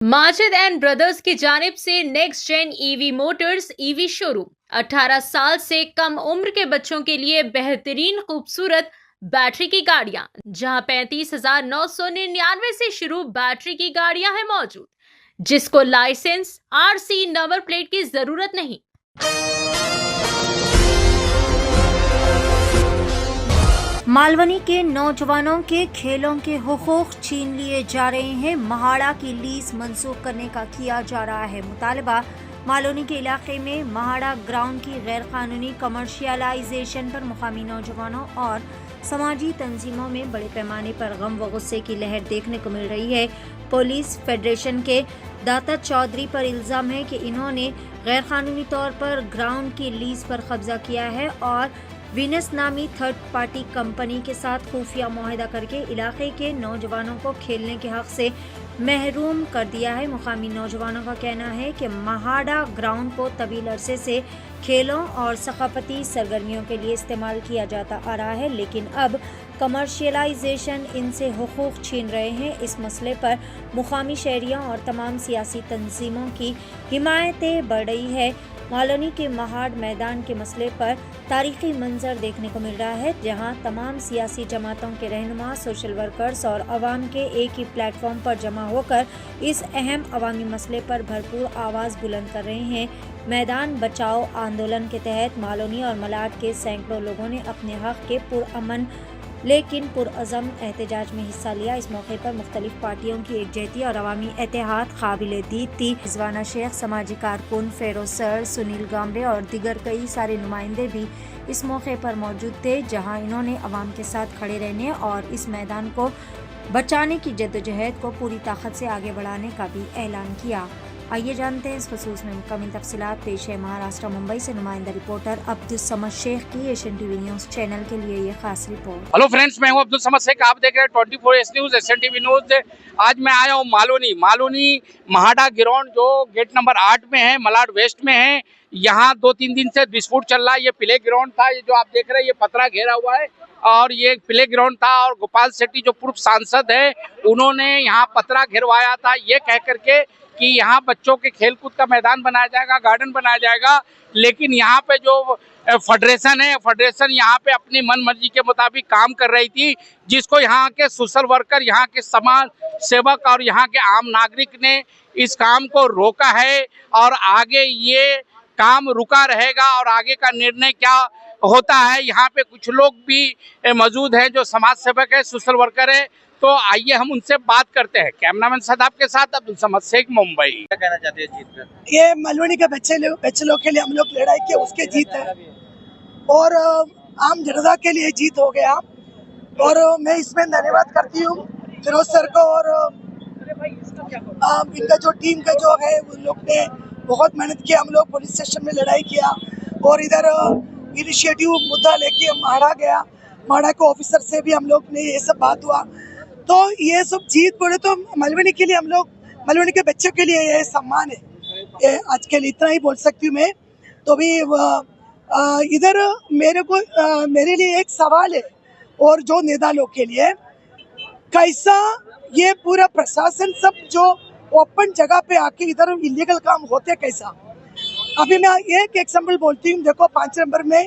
Majid and brothers की जानिब से next gen EV motors EV showroom 18 साल से कम उम्र के बच्चों के लिए बेहतरीन खूबसूरत बैटरी की गाड़ियां, जहां 35,999 से शुरू बैटरी की गाड़ियां हैं मौजूद, जिसको लाइसेंस आरसी नंबर प्लेट की जरूरत नहीं। मालवनी के नौजवानों के खेलों के हुकूक छीन लिए जा रहे हैं। महाड़ा की लीज मंसूख करने का किया जा रहा है मुतालबा। मालवनी के इलाके में महाड़ा ग्राउंड की गैर कानूनी कमर्शियलाइजेशन पर मुकामी नौजवानों और समाजी तंजीमों में बड़े पैमाने पर गम व गुस्से की लहर देखने को मिल रही है। पुलिस फेडरेशन के दाता चौधरी पर इल्ज़ाम है कि इन्होंने गैर कानूनी तौर पर ग्राउंड की लीज पर कब्जा किया है और वीनस नामी थर्ड पार्टी कंपनी के साथ खुफिया मुआहदा करके इलाके के नौजवानों को खेलने के हक से महरूम कर दिया है। मुकामी नौजवानों का कहना है कि महाड़ा ग्राउंड को तवील अरसे से खेलों और सकाफती सरगर्मियों के लिए इस्तेमाल किया जाता आ रहा है, लेकिन अब कमर्शियलाइजेशन इनसे हुकूक छीन रहे हैं। इस मसले पर मुकामी शहरियों और तमाम सियासी तंजीमों की हिमायतें बढ़ रही है। मालवनी के महाड़ मैदान के मसले पर तारीखी मंजर देखने को मिल रहा है, जहां तमाम सियासी जमातों के रहनुमा, सोशल वर्कर्स और अवाम के एक ही प्लेटफॉर्म पर जमा होकर इस अहम अवामी मसले पर भरपूर आवाज़ बुलंद कर रहे हैं। मैदान बचाओ आंदोलन के तहत मालवनी और मलाड के सैकड़ों लोगों ने अपने हक के पुरअमन लेकिन पुरअज़म एहतजाज में हिस्सा लिया। इस मौके पर मुख्तलिफ पार्टियों की एकजुटती और अवामी इत्तेहाद काबिल दीद थी। रिजवाना शेख, समाजी कारकुन फेरोज सर, सुनील गामरे और दीगर कई सारे नुमाइंदे भी इस मौके पर मौजूद थे, जहां इन्होंने अवाम के साथ खड़े रहने और इस मैदान को बचाने की जद्दोजहद को पूरी ताकत से आगे बढ़ाने का भी ऐलान किया। आइए जानते हैं इस खसूस में मुकम्मल तफसीलात। पेश है महाराष्ट्र मुंबई से नुमाइंदा रिपोर्टर अब्दुल समद शेख की एशियन टीवी न्यूज़ चैनल के लिए ये खास रिपोर्ट। हेलो फ्रेंड्स, मैं हूं अब्दुल समद शेख। आप देख रहे हैं 24S news Asian TV news. आज मैं आया हूं मालवनी महाड़ा ग्राउंड जो गेट नंबर 8 में है, मलाड वेस्ट में है। यहाँ 2-3 दिन से डिस्प्यूट चल रहा है। ये प्ले ग्राउंड था, ये जो आप देख रहे हैं ये पतरा घेरा हुआ है और ये प्ले ग्राउंड था। और गोपाल शेट्टी जो पूर्व सांसद है, उन्होंने यहाँ पतरा घेरवाया था ये कह करके कि यहाँ बच्चों के खेलकूद का मैदान बनाया जाएगा, गार्डन बनाया जाएगा। लेकिन यहाँ पे जो फेडरेशन है, फेडरेशन यहाँ पे अपनी मन मर्जी के मुताबिक काम कर रही थी, जिसको यहाँ के सोशल वर्कर, यहाँ के समाज सेवक और यहाँ के आम नागरिक ने इस काम को रोका है। और आगे ये काम रुका रहेगा और आगे का निर्णय क्या होता है। यहाँ पे कुछ लोग भी मौजूद हैं जो समाज सेवक है, सोशल वर्कर है। तो आइए हम उनसे बात करते हैं। कैमरामैन सदाब के साथ अब्दुल समद शेख, मुंबई। क्या कहना चाहते हैं जीत पर? ये मालवनी के बच्चे लोग के लिए हम लोग लड़ाई किए, उसके जीत है और आम जनता के लिए जीत हो गया। और मैं इसमें धन्यवाद करती हूँ फिरोज सर को और इनका जो टीम का जो है उन लोग ने बहुत मेहनत किया। हम लोग पुलिस स्टेशन में लड़ाई किया और इधर इनिशिएटिव मुद्दा लेके महाड़ा गया। महाड़ा के ऑफिसर से भी हम लोग ने ये सब बात हुआ। तो ये सब जीत बोले तो मालवनी के लिए, हम लोग मालवनी के बच्चों के लिए ये सम्मान है। आज के लिए इतना ही बोल सकती हूँ मैं। तो भी इधर मेरे लिए एक सवाल है और जो नेता लोग के लिए, कैसा ये पूरा प्रशासन सब जो ओपन जगह पे आके इधर इलीगल काम होते कैसा। अभी मैं एक एग्जाम्पल बोलती हूँ। देखो 5 नंबर में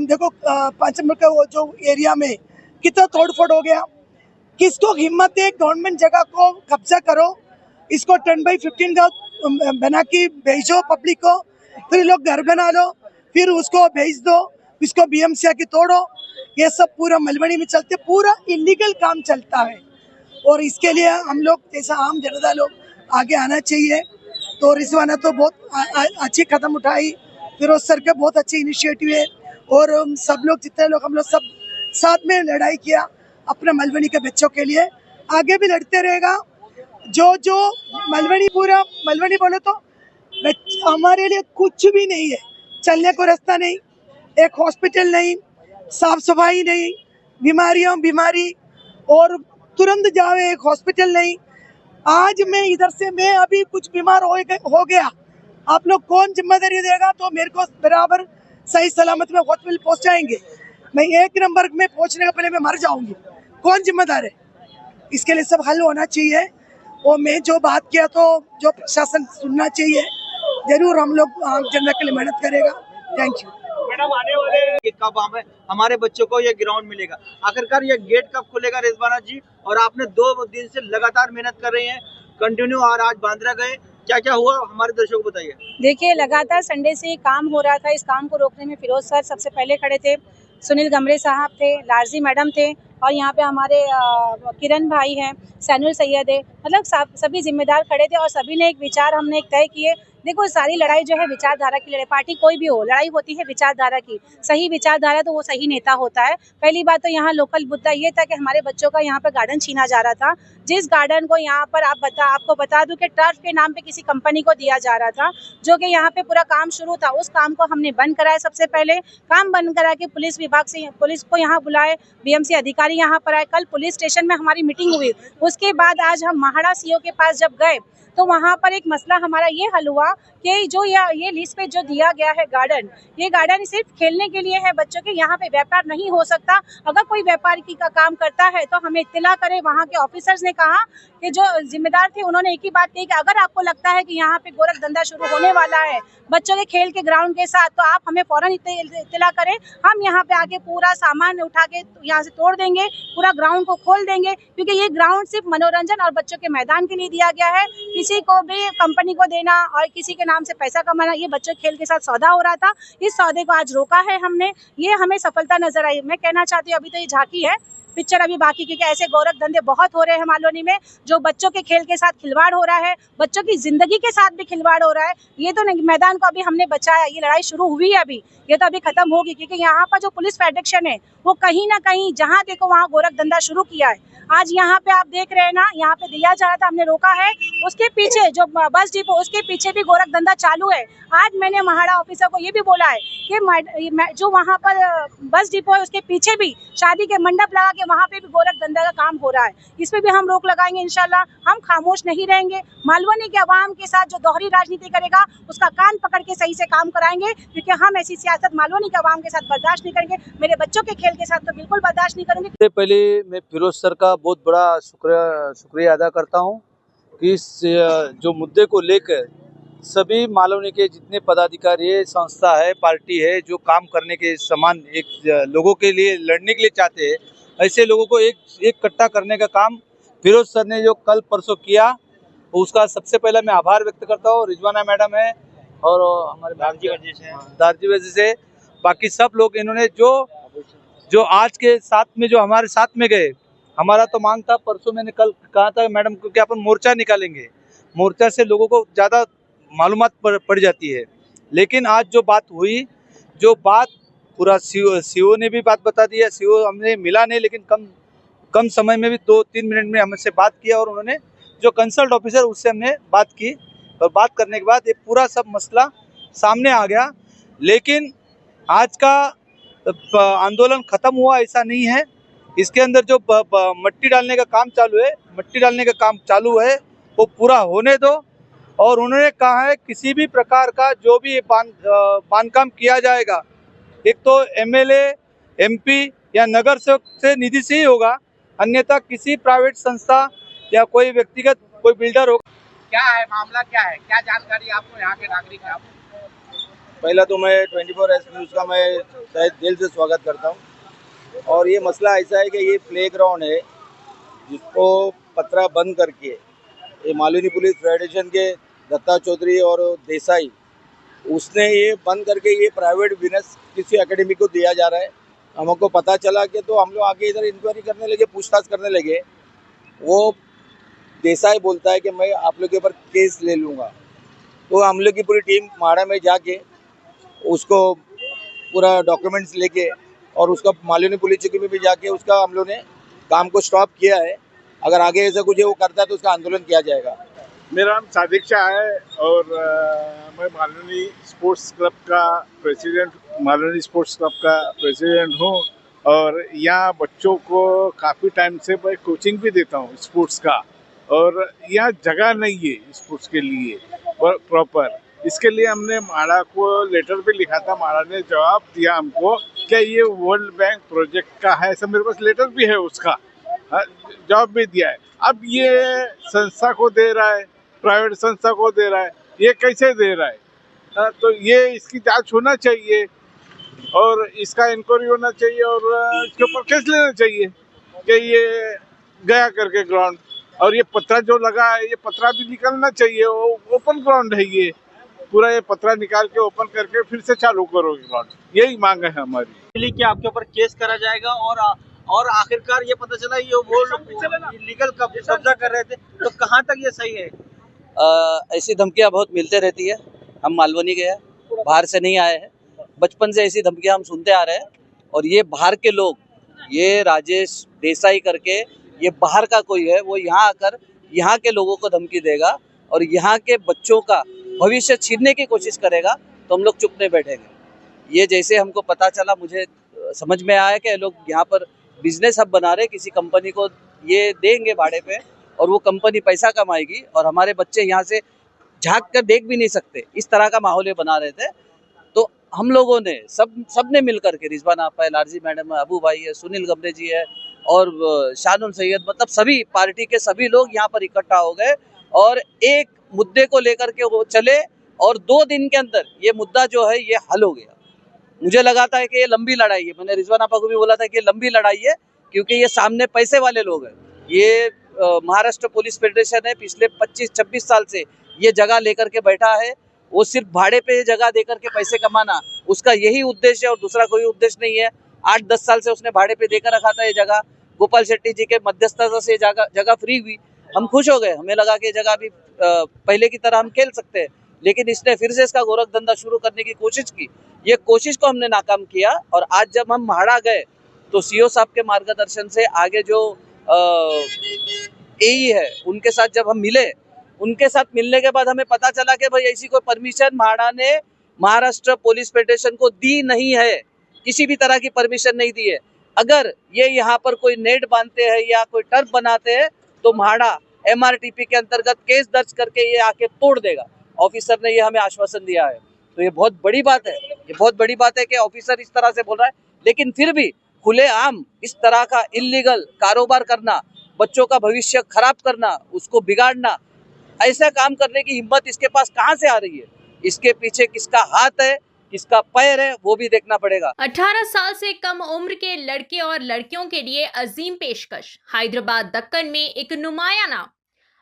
देखो 5 नंबर का वो जो एरिया में कितना तोड़फोड़ हो गया। किसको हिम्मत है गवर्नमेंट जगह को कब्जा करो, इसको 10/15 का बना के भेजो पब्लिक को, फिर लोग घर बना लो, फिर उसको भेज दो, इसको BMC आके तोड़ो। ये सब पूरा मालवनी में चलते, पूरा इलीगल काम चलता है। और इसके लिए हम लोग जैसा आम जनता लोग आगे आना चाहिए। तो रिजवाना तो बहुत अच्छी कदम उठाई, फिरोज सर के बहुत अच्छी इनिशिएटिव है और सब लोग जितने लोग हम लोग सब साथ में लड़ाई किया अपने मालवनी के बच्चों के लिए। आगे भी लड़ते रहेगा। जो मालवनी, पूरा मालवनी बोले तो हमारे लिए कुछ भी नहीं है। चलने को रास्ता नहीं, एक हॉस्पिटल नहीं, साफ सफाई नहीं, बीमारी और तुरंत जावे एक हॉस्पिटल नहीं। आज मैं इधर से मैं अभी कुछ बीमार हो गया, आप लोग कौन जिम्मेदारी देगा? तो मेरे को बराबर सही सलामत में हॉस्पिटल पहुंचाएंगे। मैं 1 नंबर में पहुंचने के पहले मैं मर जाऊंगी, कौन जिम्मेदार है? इसके लिए सब हल होना चाहिए। वो मैं जो बात किया तो जो प्रशासन सुनना चाहिए, जरूर हम लोग जनता के लिए मेहनत करेगा। Thank you. मैडम, आने वाले कब हमारे बच्चों को ये ग्राउंड मिलेगा? आखिरकार ये गेट कब खुलेगा रिजवाना जी? और आपने 2 दिन से लगातार मेहनत कर रहे हैं कंटिन्यू, और आज बांद्रा गए, क्या क्या हुआ हमारे दर्शकों को बताइए। देखिए, लगातार संडे से काम हो रहा था। इस काम को रोकने में फिरोज सर सबसे पहले खड़े थे, सुनील गमरे साहब थे, लारजी मैडम थे, और यहाँ पे हमारे किरण भाई हैं, सैनुल सैयद है, मतलब सभी जिम्मेदार खड़े थे और सभी ने एक विचार हमने एक तय किए। देखो, सारी लड़ाई जो है विचारधारा की लड़ाई, पार्टी कोई भी हो, लड़ाई होती है विचारधारा की। सही विचारधारा तो वो सही नेता होता है। पहली बात तो यहाँ लोकल मुद्दा ये था कि हमारे बच्चों का यहाँ पर गार्डन छीना जा रहा था, जिस गार्डन को यहाँ पर आपको बता दूं कि टर्फ के नाम पे किसी कंपनी को दिया जा रहा था, जो कि यहाँ पे पूरा काम शुरू था। उस काम को हमने बंद कराया। सबसे पहले काम बंद करा के पुलिस विभाग से पुलिस को यहाँ बुलाए, बीएमसी अधिकारी यहाँ पर आए, कल पुलिस स्टेशन में हमारी मीटिंग हुई। उसके बाद आज हम महाड़ा सीओ के पास जब गए तो वहाँ पर एक मसला हमारा ये हल हुआ कि जो ये लीज पे जो दिया गया है गार्डन, ये गार्डन सिर्फ खेलने के लिए है बच्चों के, यहाँ पे व्यापार नहीं हो सकता। अगर कोई व्यापार का काम करता है तो हमें इत्तला करे। वहाँ के ऑफिसर्स ने कहा कि जो जिम्मेदार थे उन्होंने एक ही बात कही कि अगर आपको लगता है कि यहाँ पे गोरख धंधा शुरू होने वाला है बच्चों के खेल के ग्राउंड के साथ, तो आप हमें फौरन इत्तला करें। हम यहाँ पे आके पूरा सामान उठा के यहाँ से तोड़ देंगे, पूरा ग्राउंड को खोल देंगे, क्योंकि ये ग्राउंड सिर्फ मनोरंजन और बच्चों के मैदान के लिए दिया गया है। किसी को भी कंपनी को देना और किसी के नाम से पैसा कमाना, ये बच्चों के खेल के साथ सौदा हो रहा था। इस सौदे को आज रोका है हमने, ये हमें सफलता नजर आई। मैं कहना चाहती हूँ, अभी तो ये झांकी है, पिक्चर अभी बाकी, क्योंकि ऐसे गोरख धंधे बहुत हो रहे हैं मालवनी में, जो बच्चों के खेल के साथ खिलवाड़ हो रहा है, बच्चों की जिंदगी के साथ भी खिलवाड़ हो रहा है। ये तो मैदान को अभी हमने बचाया, ये लड़ाई शुरू हुई है अभी, ये तो अभी खत्म होगी, क्योंकि यहाँ पर जो पुलिस फेडरेशन है वो कहीं ना कहीं जहाँ देखो वहाँ गोरख धंधा शुरू किया है। आज यहाँ पे आप देख रहे हैं ना, यहाँ पे दिया जा रहा था, हमने रोका है। उसके पीछे जो बस डिपो, उसके पीछे भी गोरख धंधा चालू है। आज मैंने महाड़ा ऑफिसर को ये भी बोला है कि जो वहाँ पर बस डिपो है उसके पीछे भी शादी के मंडप लगा के वहाँ पे भी गोरख धंधा का काम हो रहा है। इस पे भी हम रोक लगाएंगे इंशाल्लाह। हम खामोश नहीं रहेंगे। मालवनी के अवाम के साथ जो दोहरी राजनीति करेगा उसका कान पकड़ के सही से काम कराएंगे, क्योंकि हम ऐसी सियासत मालवनी के अवाम के साथ बर्दाश्त नहीं करेंगे। मेरे बच्चों के खेल के साथ तो बिल्कुल बर्दाश्त नहीं करेंगे। सबसे पहले मैं फिरोज सर का बहुत बड़ा शुक्रिया अदा करता हूं कि इस जो मुद्दे को लेकर सभी मालवनी के जितने पदाधिकारी है, संस्था है, पार्टी है, जो काम करने के समान एक लोगों के लिए लड़ने के लिए चाहते हैं, ऐसे लोगों को एक इकट्ठा करने का काम फिरोज सर ने जो कल परसों किया, उसका सबसे पहले मैं आभार व्यक्त करता हूँ। रिजवाना मैडम है और हमारे दारजी वजह से बाकी सब लोग, इन्होंने जो आज के साथ में जो हमारे साथ में गए। हमारा तो मांग था, परसों मैंने कल कहा था मैडम को कि अपन मोर्चा निकालेंगे, मोर्चा से लोगों को ज़्यादा मालूमात पड़ जाती है। लेकिन आज जो बात हुई, जो बात पूरा सीओ ने भी बात बता दिया। सीओ हमने मिला नहीं, लेकिन कम समय में भी 2-3 मिनट में हमसे बात किया, और उन्होंने जो कंसल्ट ऑफिसर उससे हमने बात की, और बात करने के बाद ये पूरा सब मसला सामने आ गया। लेकिन आज का आंदोलन खत्म हुआ ऐसा नहीं है। इसके अंदर जो मट्टी डालने का काम चालू है वो पूरा होने दो। और उन्होंने कहा है किसी भी प्रकार का जो भी बांधकाम किया जाएगा, एक तो एमएलए, एमपी या नगर सेवक से निधि से ही होगा, अन्यथा किसी प्राइवेट संस्था या कोई व्यक्तिगत कोई बिल्डर होगा। क्या है मामला, क्या है, क्या जानकारी आपको यहाँ के नागरिक है? पहला तो मैं 24S न्यूज़ का मैं दिल से स्वागत करता हूँ। और ये मसला ऐसा है कि ये प्लेग्राउंड है जिसको पतरा बंद करके ये मालवनी पुलिस फेडरेशन के दत्ता चौधरी और देसाई, उसने ये बंद करके ये प्राइवेट बिजनेस किसी एकेडमी को दिया जा रहा है। हमको पता चला कि तो हम लोग आगे इधर इंक्वायरी करने लगे, पूछताछ करने लगे। वो देसाई बोलता है कि मैं आप लोग के ऊपर केस ले लूँगा। तो हम लोग की पूरी टीम माड़ा में जाके उसको पूरा डॉक्यूमेंट्स लेके और उसका मालवनी पुलिस चौकी में भी जाके उसका हम लोग ने काम को स्टॉप किया है। अगर आगे ऐसा कुछ वो करता है तो उसका आंदोलन किया जाएगा। मेरा नाम सादिक शाह है और मैं मालवनी स्पोर्ट्स क्लब का प्रेसिडेंट हूँ। और यहाँ बच्चों को काफ़ी टाइम से मैं कोचिंग भी देता हूँ स्पोर्ट्स का, और यहाँ जगह नहीं है स्पोर्ट्स के लिए प्रॉपर। इसके लिए हमने माड़ा को लेटर भी लिखा था। माड़ा ने जवाब दिया हमको क्या ये वर्ल्ड बैंक प्रोजेक्ट का है, ऐसा मेरे पास लेटर भी है उसका। जॉब भी दिया है। अब ये संस्था को दे रहा है, प्राइवेट संस्था को दे रहा है, ये कैसे दे रहा है? तो ये इसकी जांच होना चाहिए और इसका इंक्वायरी होना चाहिए और इसके ऊपर केस लेना चाहिए कि ये गया करके ग्राउंड। और ये पत्रा जो लगा है, ये पत्रा भी निकलना चाहिए। ओपन ग्राउंड है, ये पूरा ये पत्रा निकाल के ओपन करके फिर से चालू करोगे ग्राउंड। यही मांग है हमारी। कि आपके ऊपर केस करा जाएगा और आखिरकार ये पता चला ये वो लीगल कब्जा कर रहे थे, तो कहाँ तक ये सही है? ऐसी धमकियां बहुत मिलते रहती है। हम मालवनी गए हैं, बाहर से नहीं आए हैं, बचपन से ऐसी धमकियां हम सुनते आ रहे हैं। और ये बाहर के लोग, ये राजेश देसाई करके ये बाहर का कोई है, वो यहाँ आकर यहाँ के लोगों को धमकी देगा और यहाँ के बच्चों का भविष्य छीनने की कोशिश करेगा, तो हम लोग चुप नहीं बैठेंगे। ये जैसे हमको पता चला, मुझे समझ में आया कि लोग यहाँ पर बिजनेस हब बना रहे, किसी कंपनी को ये देंगे भाड़े पे और वो कंपनी पैसा कमाएगी और हमारे बच्चे यहाँ से झांक कर देख भी नहीं सकते। इस तरह का माहौल ये बना रहे थे। तो हम लोगों ने सबने मिल करके, रिजवाना आपा है, लारजी मैडम है, अबू भाई है, सुनील गमरे जी है और शानुल सैयद, मतलब सभी पार्टी के सभी लोग यहाँ पर इकट्ठा हो गए और एक मुद्दे को लेकर के वो चले और 2 दिन के अंदर ये मुद्दा जो है ये हल हो गया। मुझे लगा था कि ये लंबी लड़ाई है, मैंने रिजवाना आपा को भी बोला था कि ये लंबी लड़ाई है, क्योंकि ये सामने पैसे वाले लोग हैं। ये महाराष्ट्र पुलिस फेडरेशन है, पिछले 25-26 साल से ये जगह लेकर के बैठा है। वो सिर्फ भाड़े पे जगह देकर के पैसे कमाना, उसका यही उद्देश्य है और दूसरा कोई उद्देश्य नहीं है। 8-10 साल से उसने भाड़े पे देकर रखा था ये जगह। गोपाल शेट्टी जी के मध्यस्थता से जगह फ्री हुई, हम खुश हो गए। हमें लगा कि ये जगह भी पहले की तरह हम खेल सकते हैं, लेकिन इसने फिर से इसका गोरख धंधा शुरू करने की कोशिश की। ये कोशिश को हमने नाकाम किया और आज जब हम म्हाडा गए तो सीओ साहब के मार्गदर्शन से आगे जो एई है उनके साथ जब हम मिले, उनके साथ मिलने के बाद हमें पता चला कि भाई ऐसी कोई परमिशन म्हाडा ने महाराष्ट्र पुलिस फेडरेशन को दी नहीं है, किसी भी तरह की परमिशन नहीं दी है। अगर ये यहाँ पर कोई नेट बांधते हैं या कोई टर्फ बनाते हैं तो म्हाडा MRTP के अंतर्गत केस दर्ज करके ये आके तोड़ देगा। ऑफिसर ने ये हमें आश्वासन दिया है, तो ये बहुत बड़ी बात है। ये बहुत बड़ी बात है कि ऑफिसर इस तरह से बोल रहा है, लेकिन फिर भी खुलेआम इस तरह का इल्लीगल कारोबार करना, बच्चों का भविष्य खराब करना, उसको बिगाड़ना, ऐसा काम करने की हिम्मत इसके पास कहाँ से आ रही है? इसके पीछे किसका हाथ है, किसका पैर है, वो भी देखना पड़ेगा। 18 साल से कम उम्र के लड़के और लड़कियों के लिए अजीम पेशकश। हैदराबाद दक्कन में एक नुमाया नाम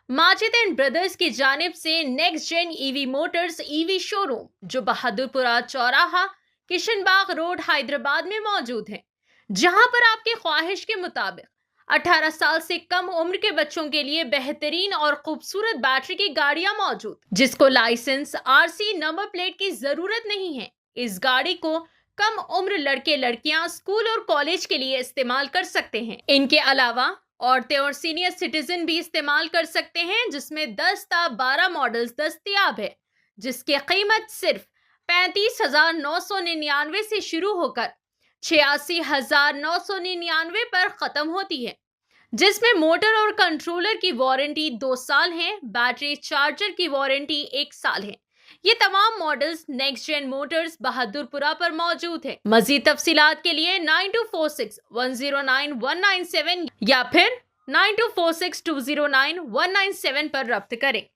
माजिद एंड ब्रदर्स की जानिब से next gen EV motors EV showroom, जो बहादुरपुरा चौराहा, किशनबाग रोड, हैदराबाद में मौजूद है, जहां पर आपके ख्वाहिश के मुताबिक 18 साल से कम उम्र के बच्चों के लिए बेहतरीन और खूबसूरत बैटरी की गाड़ियां मौजूद, जिसको लाइसेंस, RC, नंबर प्लेट की जरूरत नहीं है। इस गाड़ी को कम उम्र लड़के लड़कियां स्कूल और कॉलेज के लिए इस्तेमाल कर सकते हैं। इनके अलावा औरतें और सीनियर सिटीजन भी इस्तेमाल कर सकते हैं, जिसमें 10 ता 12 मॉडल्स दस्तयाब है, जिसकी कीमत सिर्फ 35,999 से शुरू होकर 86,999 पर खत्म होती है, जिसमें मोटर और कंट्रोलर की वारंटी 2 साल है, बैटरी चार्जर की वारंटी 1 साल है। ये तमाम models next gen motors Bahadurpura पर मौजूद है। मजीद तफसीलात के लिए 9246109197 या फिर 9246209197 पर रब्त करें।